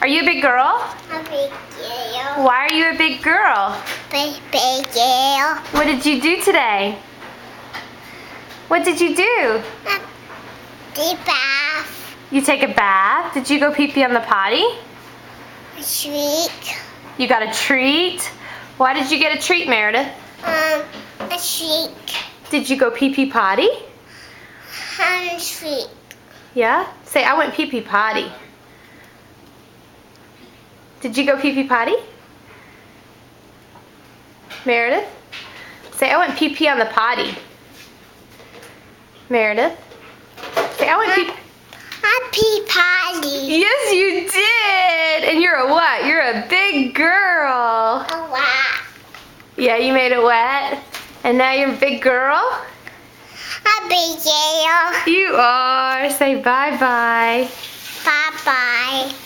Are you a big girl? A big girl. Why are you a big girl? Big girl. What did you do today? What did you do? The bath. You take a bath? Did you go pee-pee on the potty? A treat. You got a treat? Why did you get a treat, Meredith? A treat. Did you go pee-pee potty? A treat. Yeah? Say, I went pee-pee potty. Did you go pee-pee potty? Meredith? Say, I went pee-pee on the potty. Meredith? Say, I went pee-pee. A pee potty. Yes, you did! And you're a what? You're a big girl. A what? Yeah, you made it wet. And now you're a big girl? A big girl. You are. Say bye-bye. Bye-bye.